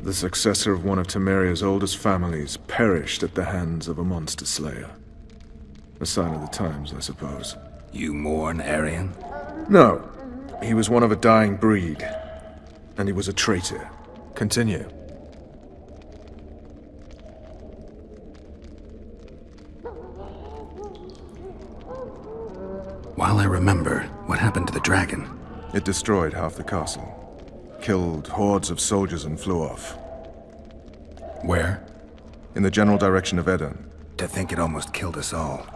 The successor of one of Temeria's oldest families perished at the hands of a monster slayer. A sign of the times, I suppose. You mourn Arian? No. He was one of a dying breed. And he was a traitor. Continue. While I remember, what happened to the dragon? It destroyed half the castle. Killed hordes of soldiers and flew off. Where? In the general direction of Eden. To think it almost killed us all.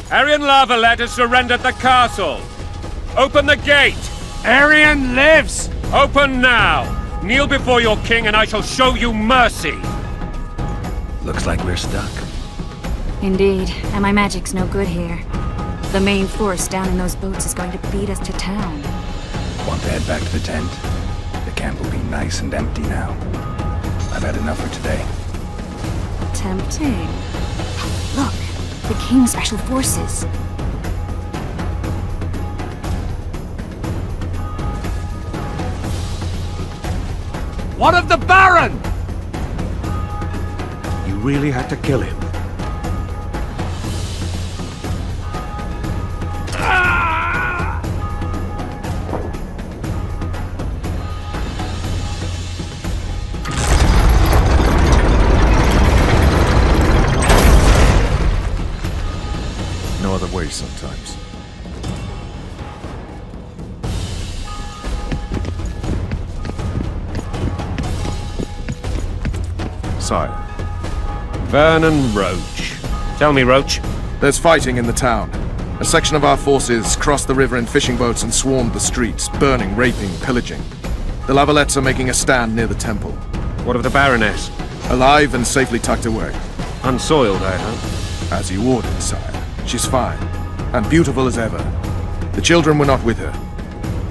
Arian Lavalet has surrendered the castle! Open the gate! Arian lives! Open now! Kneel before your king and I shall show you mercy! Looks like we're stuck. Indeed, and my magic's no good here. The main force down in those boats is going to beat us to town. Want to head back to the tent? The camp will be nice and empty now. I've had enough for today. Tempting. Look, the King's Special Forces. What of the Baron? You really had to kill him. No other way sometimes. Sire. Vernon Roach. Tell me, Roach. There's fighting in the town. A section of our forces crossed the river in fishing boats and swarmed the streets, burning, raping, pillaging. The Lavalettes are making a stand near the temple. What of the Baroness? Alive and safely tucked away. Unsoiled, I hope. As you ordered, sire. She's fine. And beautiful as ever. The children were not with her.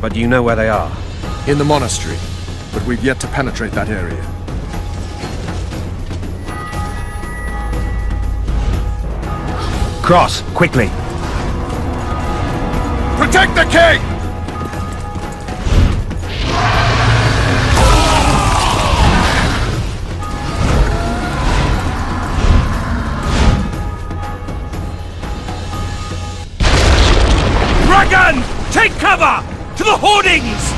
But you know where they are? In the monastery. But we've yet to penetrate that area. Cross, quickly! Protect the king! Dragon! Take cover! To the hoardings!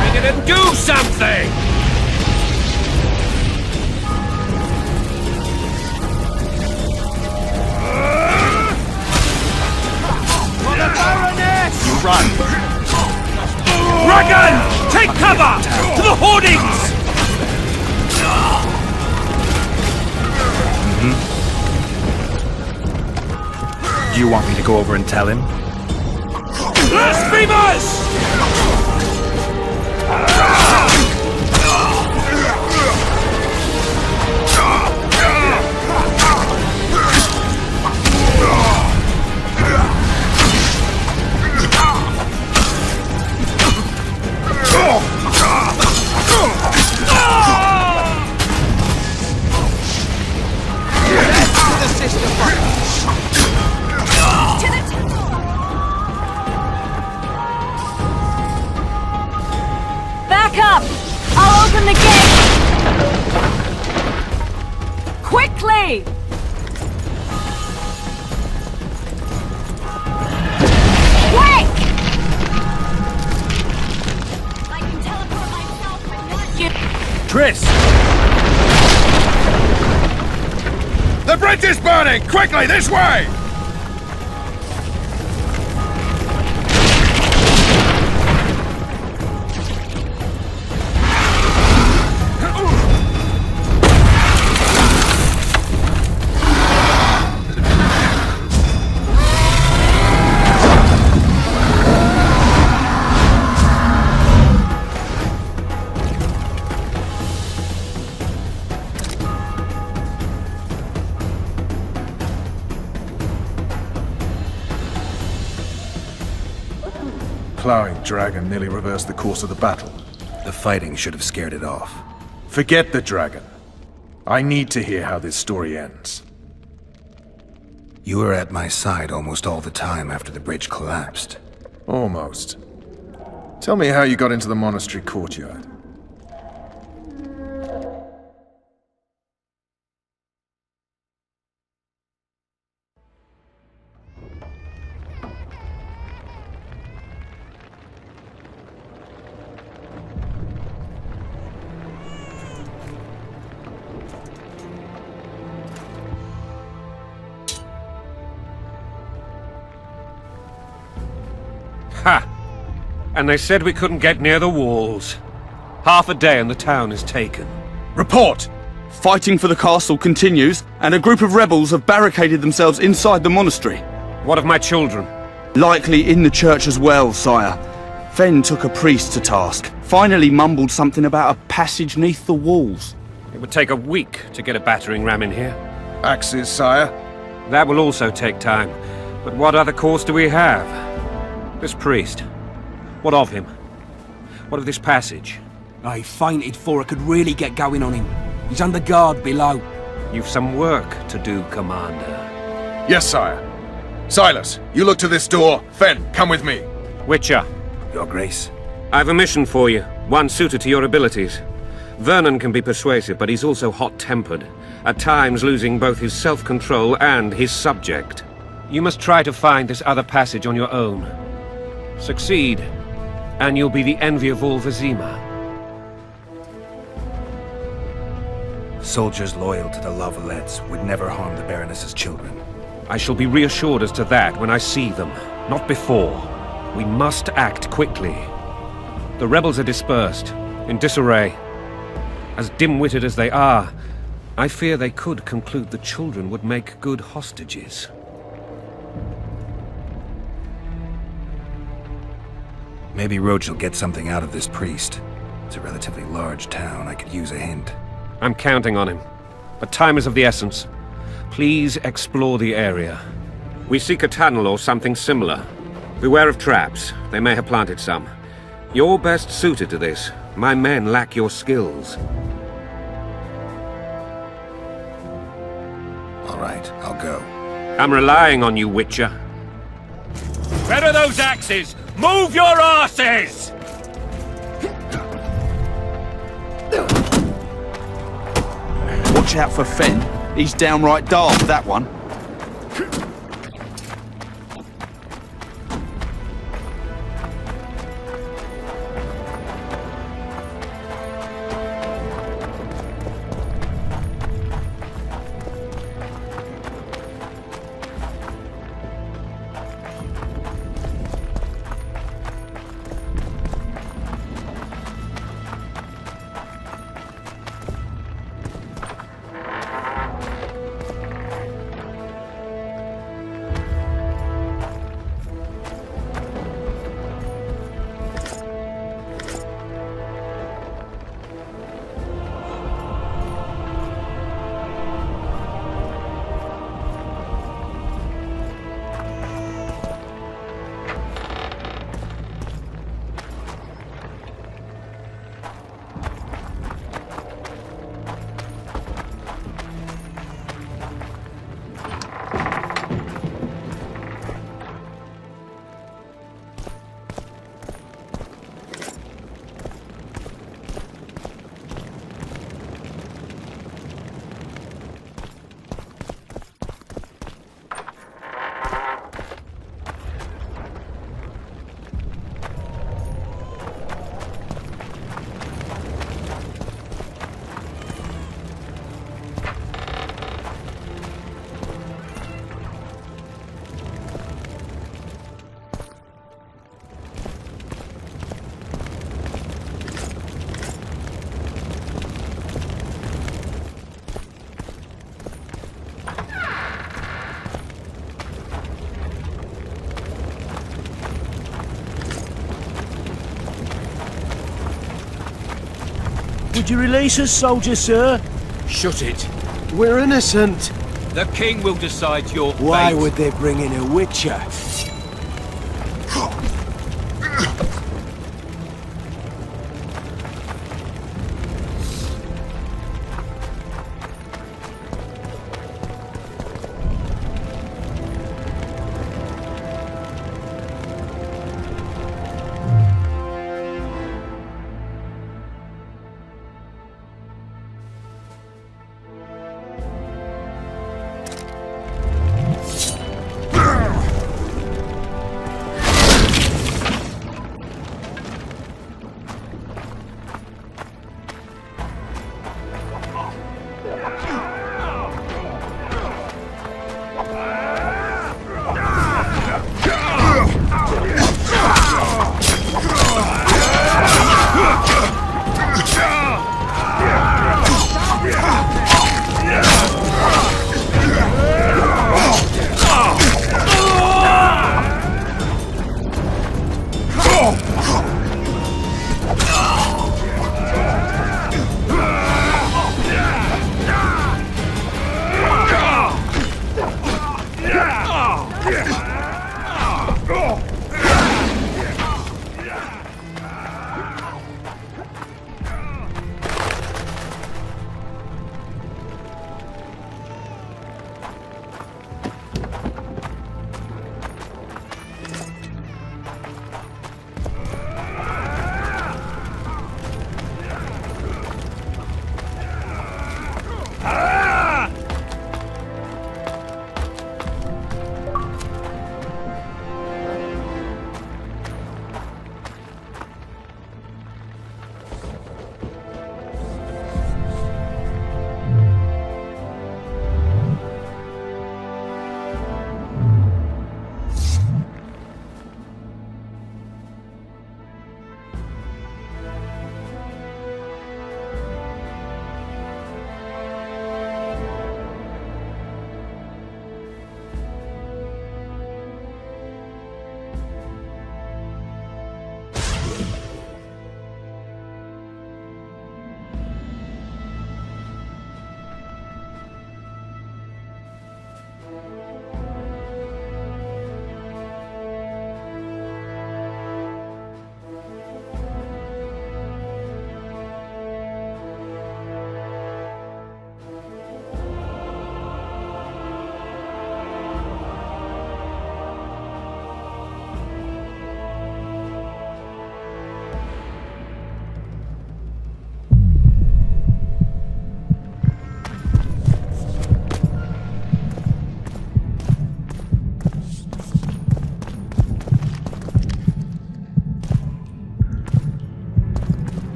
Bring it and do something! For the Baroness! You run! Dragon! Take cover! To the hoardings! Do you want me to go over and tell him? Blasphemers! Back up! I'll open the gate! Quickly! Quick! I can teleport myself, but not you. Triss! The bridge is burning! Quickly, this way! plowing dragon nearly reversed the course of the battle. The fighting should have scared it off. Forget the dragon. I need to hear how this story ends. You were at my side almost all the time after the bridge collapsed. Almost. Tell me how you got into the monastery courtyard. Ha! And they said we couldn't get near the walls. Half a day and the town is taken. Report! Fighting for the castle continues, and a group of rebels have barricaded themselves inside the monastery. What of my children? Likely in the church as well, sire. Fen took a priest to task. Finally mumbled something about a passage neath the walls. It would take a week to get a battering ram in here. Axes, sire? That will also take time. But what other course do we have? This priest. What of him? What of this passage? I fainted before I could really get going on him. He's under guard below. You've some work to do, Commander. Yes, sire. Silas, you look to this door. Fen, come with me. Witcher, Your Grace. I've a mission for you. One suited to your abilities. Vernon can be persuasive, but he's also hot-tempered. At times losing both his self-control and his subject. You must try to find this other passage on your own. Succeed, and you'll be the envy of all Vizima. Soldiers loyal to the Lavalettes would never harm the Baroness's children. I shall be reassured as to that when I see them, not before. We must act quickly. The rebels are dispersed, in disarray. As dim-witted as they are, I fear they could conclude the children would make good hostages. Maybe Roach will get something out of this priest. It's a relatively large town. I could use a hint. I'm counting on him. But time is of the essence. Please explore the area. We seek a tunnel or something similar. Beware of traps. They may have planted some. You're best suited to this. My men lack your skills. All right, I'll go. I'm relying on you, Witcher. Where are those axes? Move your asses! Watch out for Fen. He's downright daft, that one. Would you release us, soldier, sir? Shut it. We're innocent. The king will decide your fate. Why would they bring in a witcher?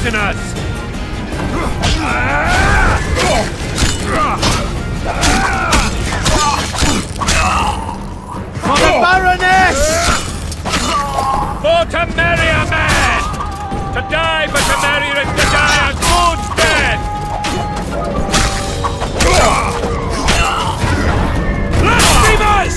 prisoners! For the Baroness! For to marry a man! To die but to marry is to die a good death! Blasphemous!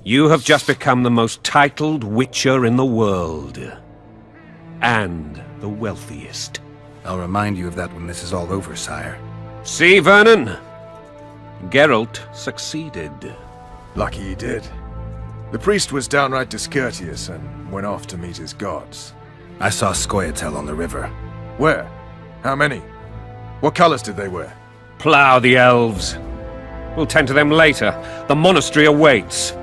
You have just become the most titled witcher in the world. And the wealthiest. I'll remind you of that when this is all over, sire. See, Vernon? Geralt succeeded. Lucky he did. The priest was downright discourteous and went off to meet his gods. I saw Scoia'tael on the river. Where? How many? What colors did they wear? Plough the elves. We'll tend to them later. The monastery awaits.